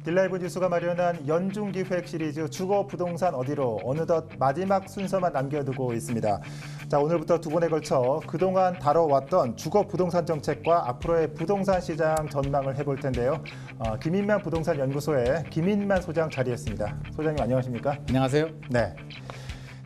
딜라이브 뉴스가 마련한 연중기획 시리즈 주거 부동산 어디로 어느덧 마지막 순서만 남겨두고 있습니다. 자, 오늘부터 두 번에 걸쳐 그동안 다뤄왔던 주거 부동산 정책과 앞으로의 부동산 시장 전망을 해볼 텐데요. 김인만 부동산 연구소의 김인만 소장 자리했습니다. 소장님 안녕하십니까? 안녕하세요. 네.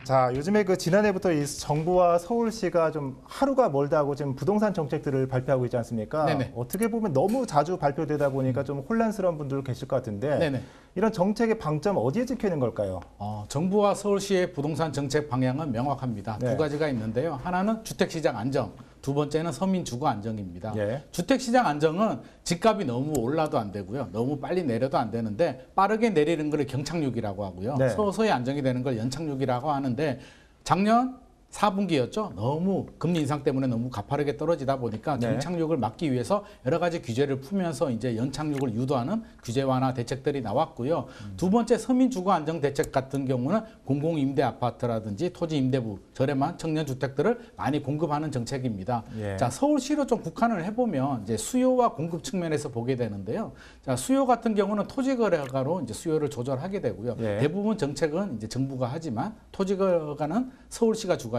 자, 요즘에 지난해부터 이 정부와 서울시가 좀 하루가 멀다고 지금 부동산 정책들을 발표하고 있지 않습니까? 네네. 어떻게 보면 너무 자주 발표되다 보니까 좀 혼란스러운 분들 계실 것 같은데 네네. 이런 정책의 방점 어디에 찍혀 있는 걸까요? 정부와 서울시의 부동산 정책 방향은 명확합니다. 네. 두 가지가 있는데요. 하나는 주택시장 안정, 두 번째는 서민 주거 안정입니다. 예. 주택시장 안정은 집값이 너무 올라도 안 되고요. 너무 빨리 내려도 안 되는데 빠르게 내리는 걸 경착륙이라고 하고요. 네. 서서히 안정이 되는 걸 연착륙이라고 하는데 작년 4분기였죠. 너무 금리 인상 때문에 너무 가파르게 떨어지다 보니까 네. 경착륙을 막기 위해서 여러 가지 규제를 풀면서 이제 연착륙을 유도하는 규제 완화 대책들이 나왔고요. 두 번째 서민 주거 안정 대책 같은 경우는 공공임대 아파트라든지 토지 임대부 저렴한 청년 주택들을 많이 공급하는 정책입니다. 예. 자, 서울시로 좀 국한을 해보면 이제 수요와 공급 측면에서 보게 되는데요. 자, 수요 같은 경우는 토지거래가로 이제 수요를 조절하게 되고요. 예. 대부분 정책은 이제 정부가 하지만 토지거래가는 서울시가 주관입니다.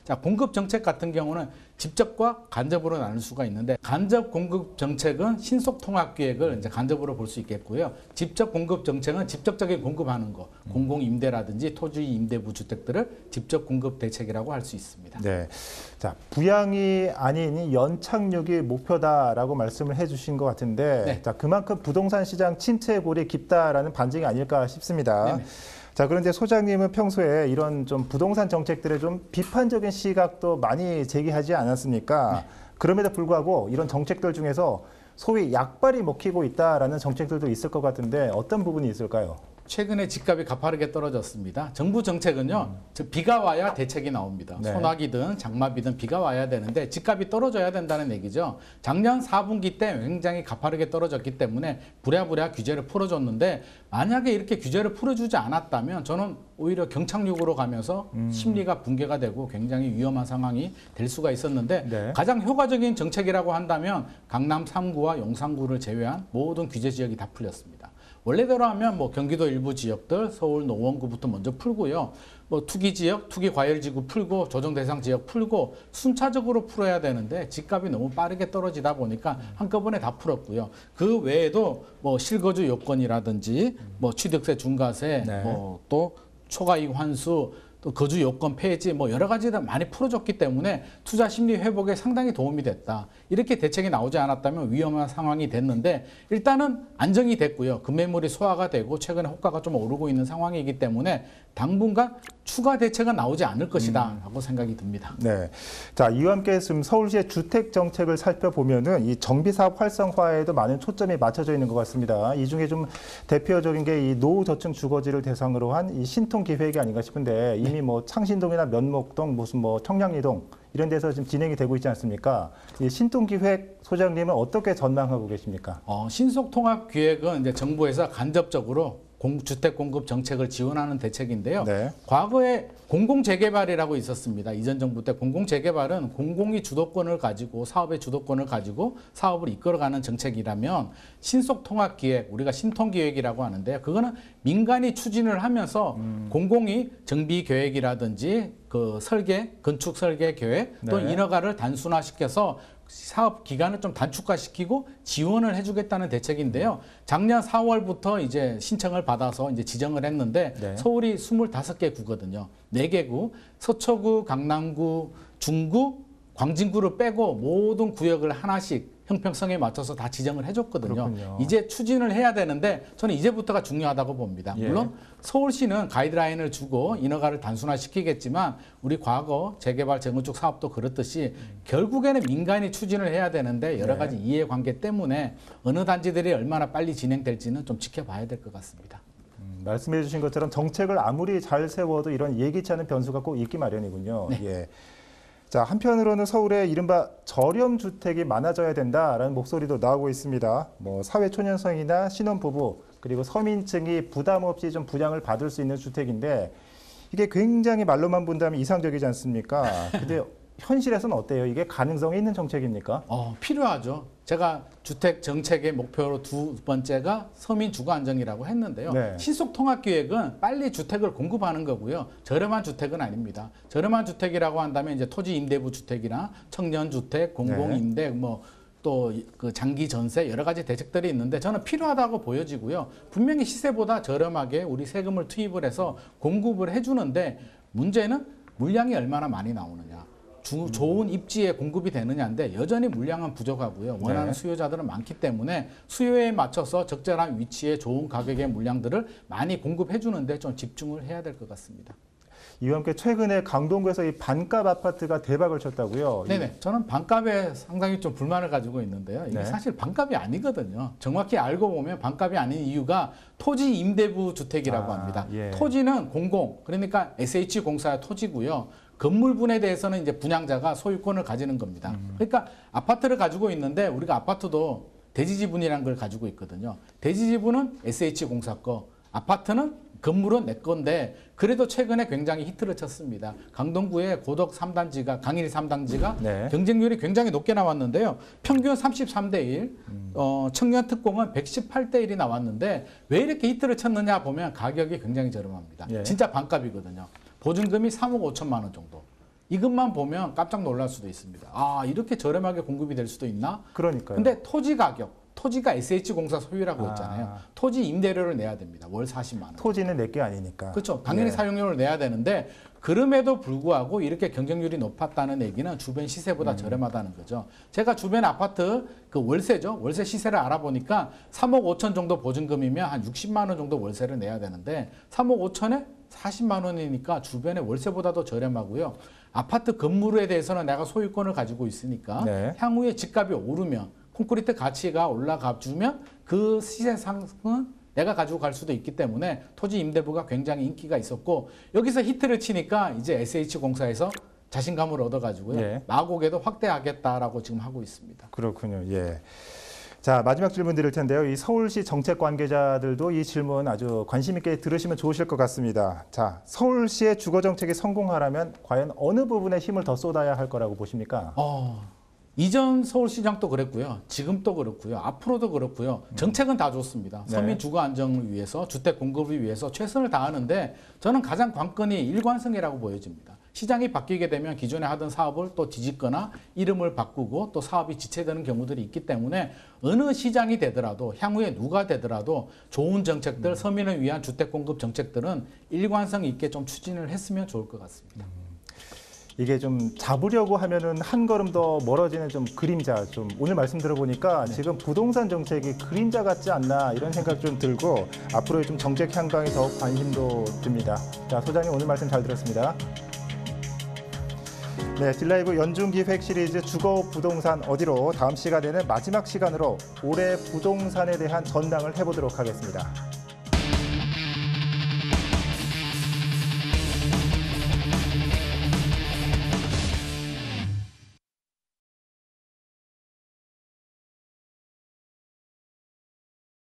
자, 공급 정책 같은 경우는 직접과 간접으로 나눌 수가 있는데 간접 공급 정책은 신속 통합 기획을 이제 간접으로 볼 수 있겠고요. 직접 공급 정책은 직접적인 공급하는 거, 공공 임대라든지 토지 임대부 주택들을 직접 공급 대책이라고 할 수 있습니다. 네. 자, 부양이 아닌 이 연착륙이 목표다라고 말씀을 해주신 것 같은데, 네. 자, 그만큼 부동산 시장 침체의 골이 깊다라는 반증이 아닐까 싶습니다. 네네. 자, 그런데 소장님은 평소에 이런 좀 부동산 정책들의 좀 비판적인 시각도 많이 제기하지 않았습니까? 네. 그럼에도 불구하고 이런 정책들 중에서 소위 약발이 먹히고 있다라는 정책들도 있을 것 같은데 어떤 부분이 있을까요? 최근에 집값이 가파르게 떨어졌습니다. 정부 정책은요, 비가 와야 대책이 나옵니다. 네. 소나기든 장마비든 비가 와야 되는데 집값이 떨어져야 된다는 얘기죠. 작년 4분기 때 굉장히 가파르게 떨어졌기 때문에 부랴부랴 규제를 풀어줬는데 만약에 이렇게 규제를 풀어주지 않았다면 저는 오히려 경착륙으로 가면서 심리가 붕괴가 되고 굉장히 위험한 상황이 될 수가 있었는데 네. 가장 효과적인 정책이라고 한다면 강남 3구와 용산구를 제외한 모든 규제 지역이 다 풀렸습니다. 원래대로 하면 뭐 경기도 일부 지역들, 서울 노원구부터 먼저 풀고요. 뭐 투기 지역, 투기 과열지구 풀고 조정 대상 지역 풀고 순차적으로 풀어야 되는데 집값이 너무 빠르게 떨어지다 보니까 한꺼번에 다 풀었고요. 그 외에도 뭐 실거주 요건이라든지 뭐 취득세 중과세, 네. 뭐 또 초과이익 환수, 또 거주 요건 폐지 뭐 여러 가지를 많이 풀어줬기 때문에 투자 심리 회복에 상당히 도움이 됐다. 이렇게 대책이 나오지 않았다면 위험한 상황이 됐는데 일단은 안정이 됐고요. 급매물이 소화가 되고 최근에 호가가 좀 오르고 있는 상황이기 때문에 당분간 추가 대책은 나오지 않을 것이다 라고 생각이 듭니다. 네. 자, 이와 함께 지금 서울시의 주택 정책을 살펴보면은 이 정비 사업 활성화에도 많은 초점이 맞춰져 있는 것 같습니다. 이 중에 좀 대표적인 게 이 노후 저층 주거지를 대상으로 한 이 신통 기획이 아닌가 싶은데 이미 뭐 창신동이나 면목동, 무슨 뭐 청량리동 이런 데서 지금 진행이 되고 있지 않습니까? 이 신통 기획 소장님은 어떻게 전망하고 계십니까? 신속 통합 기획은 이제 정부에서 간접적으로 주택 공급 정책을 지원하는 대책인데요. 네. 과거에 공공재개발이라고 있었습니다. 이전 정부 때 공공재개발은 공공이 주도권을 가지고 사업의 주도권을 가지고 사업을 이끌어가는 정책이라면 신속통합기획, 우리가 신통기획이라고 하는데 그거는 민간이 추진을 하면서 공공이 정비계획이라든지 그 설계, 건축 설계 계획 또 네. 인허가를 단순화시켜서 사업 기간을 좀 단축화시키고 지원을 해주겠다는 대책인데요. 작년 4월부터 이제 신청을 받아서 이제 지정을 했는데 네. 서울이 25개 구거든요. 4개 구, 서초구, 강남구, 중구, 광진구를 빼고 모든 구역을 하나씩 형평성에 맞춰서 다 지정을 해줬거든요. 그렇군요. 이제 추진을 해야 되는데 저는 이제부터가 중요하다고 봅니다. 예. 물론 서울시는 가이드라인을 주고 인허가를 단순화시키겠지만 우리 과거 재개발 재건축 사업도 그렇듯이 결국에는 민간이 추진을 해야 되는데 여러 가지 이해관계 때문에 어느 단지들이 얼마나 빨리 진행될지는 좀 지켜봐야 될 것 같습니다. 말씀해 주신 것처럼 정책을 아무리 잘 세워도 이런 예기치 않은 변수가 꼭 있기 마련이군요. 네. 예. 자, 한편으로는 서울에 이른바 저렴 주택이 많아져야 된다라는 목소리도 나오고 있습니다. 뭐 사회 초년생이나 신혼부부 그리고 서민층이 부담 없이 좀 분양을 받을 수 있는 주택인데 이게 굉장히 말로만 본다면 이상적이지 않습니까? 근데 현실에서는 어때요? 이게 가능성이 있는 정책입니까? 필요하죠. 제가 주택 정책의 목표로 두 번째가 서민 주거 안정이라고 했는데요. 네. 신속 통합 기획은 빨리 주택을 공급하는 거고요. 저렴한 주택은 아닙니다. 저렴한 주택이라고 한다면 이제 토지 임대부 주택이나 청년 주택, 공공 임대 또 그 장기 전세 여러 가지 대책들이 있는데 저는 필요하다고 보여지고요. 분명히 시세보다 저렴하게 우리 세금을 투입을 해서 공급을 해주는데 문제는 물량이 얼마나 많이 나오느냐. 좋은 입지에 공급이 되느냐인데 여전히 물량은 부족하고요. 원하는 수요자들은 많기 때문에 수요에 맞춰서 적절한 위치에 좋은 가격의 물량들을 많이 공급해 주는데 좀 집중을 해야 될 것 같습니다. 이와 함께 최근에 강동구에서 이 반값 아파트가 대박을 쳤다고요? 네네. 저는 반값에 상당히 좀 불만을 가지고 있는데요. 이게 사실 반값이 아니거든요. 정확히 알고 보면 반값이 아닌 이유가 토지 임대부 주택이라고 합니다. 토지는 공공, 그러니까 SH공사의 토지고요. 건물 분에 대해서는 이제 분양자가 소유권을 가지는 겁니다. 그러니까 아파트를 가지고 있는데 우리가 아파트도 대지지분이라는 걸 가지고 있거든요. 대지지분은 SH공사 거, 아파트는 건물은 내 건데 그래도 최근에 굉장히 히트를 쳤습니다. 강동구의 고덕 3단지가 강일 3단지가 경쟁률이 굉장히 높게 나왔는데요. 평균 33대 1, 청년 특공은 118대 1이 나왔는데 왜 이렇게 히트를 쳤느냐 보면 가격이 굉장히 저렴합니다. 진짜 반값이거든요. 보증금이 3억 5천만 원 정도. 이것만 보면 깜짝 놀랄 수도 있습니다. 아, 이렇게 저렴하게 공급이 될 수도 있나? 그러니까요. 근데 토지 가격, 토지가 SH공사 소유라고 했잖아요. 토지 임대료를 내야 됩니다. 월 40만 원. 토지는 내 게 아니니까. 그렇죠. 당연히 사용료를 내야 되는데 그럼에도 불구하고 이렇게 경쟁률이 높았다는 얘기는 주변 시세보다 저렴하다는 거죠. 제가 주변 아파트 그 월세죠. 월세 시세를 알아보니까 3억 5천 정도 보증금이면 한 60만 원 정도 월세를 내야 되는데 3억 5천에 40만 원이니까 주변의 월세보다도 저렴하고요. 아파트 건물에 대해서는 내가 소유권을 가지고 있으니까 향후에 집값이 오르면 콘크리트 가치가 올라가 주면 그 시세 상승은 내가 가지고 갈 수도 있기 때문에 토지 임대부가 굉장히 인기가 있었고 여기서 히트를 치니까 이제 SH공사에서 자신감을 얻어가지고요. 마곡에도 확대하겠다라고 지금 하고 있습니다. 그렇군요. 예. 자, 마지막 질문 드릴 텐데요. 이 서울시 정책 관계자들도 이 질문 아주 관심 있게 들으시면 좋으실 것 같습니다. 자, 서울시의 주거 정책이 성공하려면 과연 어느 부분에 힘을 더 쏟아야 할 거라고 보십니까? 이전 서울시장도 그랬고요. 지금도 그렇고요. 앞으로도 그렇고요. 정책은 다 좋습니다. 서민 주거 안정을 위해서 주택 공급을 위해서 최선을 다하는데 저는 가장 관건이 일관성이라고 보여집니다. 시장이 바뀌게 되면 기존에 하던 사업을 또 뒤집거나 이름을 바꾸고 또 사업이 지체되는 경우들이 있기 때문에 어느 시장이 되더라도 향후에 누가 되더라도 좋은 정책들, 서민을 위한 주택 공급 정책들은 일관성 있게 좀 추진을 했으면 좋을 것 같습니다. 이게 좀 잡으려고 하면은 한 걸음 더 멀어지는 좀 그림자, 좀 오늘 말씀 들어보니까 지금 부동산 정책이 그림자 같지 않나 이런 생각 좀 들고 앞으로의 좀 정책 향방에 더 관심도 듭니다. 자, 소장님 오늘 말씀 잘 들었습니다. 네, 딜라이브 연중기획 시리즈 주거 부동산 어디로 다음 시간에는 마지막 시간으로 올해 부동산에 대한 전망을 해보도록 하겠습니다.